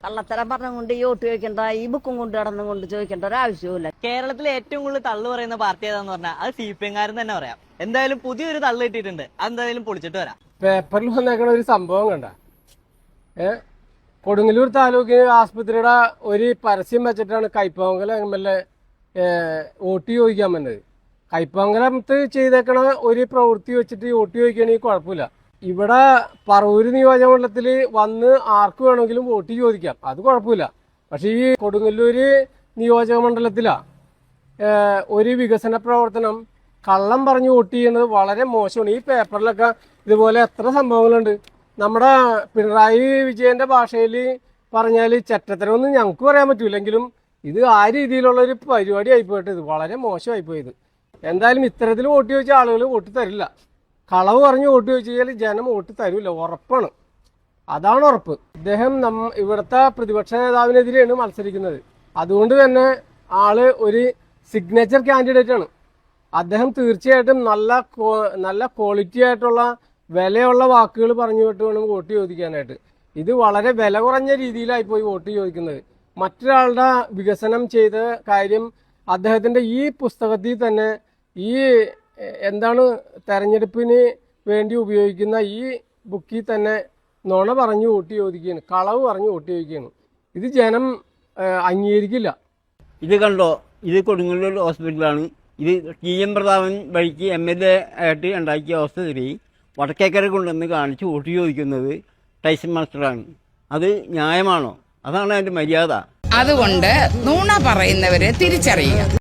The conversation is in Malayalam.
കള്ളത്തരം പറഞ്ഞുകൊണ്ട് ഈ വോട്ട് ചോദിക്കേണ്ട ഈ ബുക്കും കൊണ്ട് നടന്നുകൊണ്ട് ചോദിക്കേണ്ട ഒരു ആവശ്യവുമില്ല. കേരളത്തിലെ ഏറ്റവും കൂടുതൽ തള്ളു പറയുന്ന പാർട്ടി ഏതാന്ന് പറഞ്ഞാൽ അത് CPM തന്നെ പറയാം. എന്തായാലും പുതിയൊരു തള്ളു കിട്ടിയിട്ടുണ്ട്, അതെന്തായാലും പൊളിച്ചിട്ട് വരാം. പേപ്പറിൽ വന്നേക്കണ ഒരു സംഭവം കണ്ട കൊടുങ്ങല്ലൂർ താലൂക്ക് ആസ്പത്രിയുടെ ഒരു പരസ്യം വെച്ചിട്ടാണ് കൈപ്പമംഗലം MLA വോട്ട് ചോദിക്കാൻ വന്നത്. കൈപ്പമംഗലത്ത് ചെയ്തേക്കണ ഒരു പ്രവൃത്തി വെച്ചിട്ട് വോട്ട് ചോദിക്കുകയാണെങ്കിൽ കുഴപ്പമില്ല. ഇവിടെ പറവൂര് നിയോജകമണ്ഡലത്തിൽ വന്ന് ആർക്ക് വേണമെങ്കിലും വോട്ട് ചോദിക്കാം, അത് കുഴപ്പമില്ല. പക്ഷെ ഈ കൊടുങ്ങല്ലൂര് നിയോജകമണ്ഡലത്തിലാ ഒരു വികസന പ്രവർത്തനം കള്ളം പറഞ്ഞ് വോട്ട് ചെയ്യുന്നത് വളരെ മോശമാണ്. ഈ പേപ്പറിലൊക്കെ ഇതുപോലെ എത്ര സംഭവങ്ങളുണ്ട്. നമ്മുടെ പിണറായി വിജയന്റെ ഭാഷയിൽ പറഞ്ഞാൽ ചെറ്റത്തരമൊന്നും ഞങ്ങൾക്ക് പറയാൻ പറ്റൂലെങ്കിലും ഇത് ആ രീതിയിലുള്ള ഒരു പരിപാടി ആയിപ്പോയിട്ട് ഇത് വളരെ മോശമായിപ്പോയത്. എന്തായാലും ഇത്തരത്തിൽ വോട്ട് ചോദിച്ച ആളുകൾ വോട്ട് തരില്ല. കളവ് പറഞ്ഞ് വോട്ട് ചോദിച്ചു കഴിഞ്ഞാൽ ജനം വോട്ട് തരില്ല, ഉറപ്പാണ്. അതാണ് ഉറപ്പ്. ഇദ്ദേഹം ഇവിടുത്തെ പ്രതിപക്ഷ നേതാവിനെതിരെയാണ് മത്സരിക്കുന്നത്. അതുകൊണ്ട് തന്നെ ആള് ഒരു സിഗ്നേച്ചർ കാൻഡിഡേറ്റ് ആണ്. അദ്ദേഹം തീർച്ചയായിട്ടും നല്ല ക്വാളിറ്റി ആയിട്ടുള്ള വിലയുള്ള വാക്കുകൾ പറഞ്ഞു വിട്ട് വേണം വോട്ട് ചോദിക്കാനായിട്ട്. ഇത് വളരെ വില കുറഞ്ഞ രീതിയിലായി പോയി വോട്ട് ചോദിക്കുന്നത്. മറ്റൊരാളുടെ വികസനം ചെയ്ത കാര്യം അദ്ദേഹത്തിന്റെ ഈ പുസ്തകത്തിൽ തന്നെ ഈ എന്താണ് തെരഞ്ഞെടുപ്പിന് വേണ്ടി ഉപയോഗിക്കുന്ന ഈ ബുക്കിൽ തന്നെ നുണ പറഞ്ഞു വോട്ട് ചോദിക്കുകയാണ്, കളവ് പറഞ്ഞു വോട്ട് ചോദിക്കുകയാണ്. ഇത് ജനം അംഗീകരിക്കില്ല. ഇത് കണ്ടോ, ഇത് കൊടുങ്ങല്ലൂർ ഹോസ്പിറ്റലാണ്. ഇത് TM പ്രതാപൻ വഴിക്ക് MLA ആയിട്ട് ഉണ്ടാക്കിയ ഹോസ്പിറ്റലിൽ വടക്കേക്കര കൊണ്ടുവന്ന് കാണിച്ച് വോട്ട് ചോദിക്കുന്നത് ടൈസൺ മാസ്റ്ററാണ്. അത് ന്യായമാണോ? അതാണ് അതിൻ്റെ മര്യാദ. അതുകൊണ്ട് നുണ പറയുന്നവരെ തിരിച്ചറിയുക.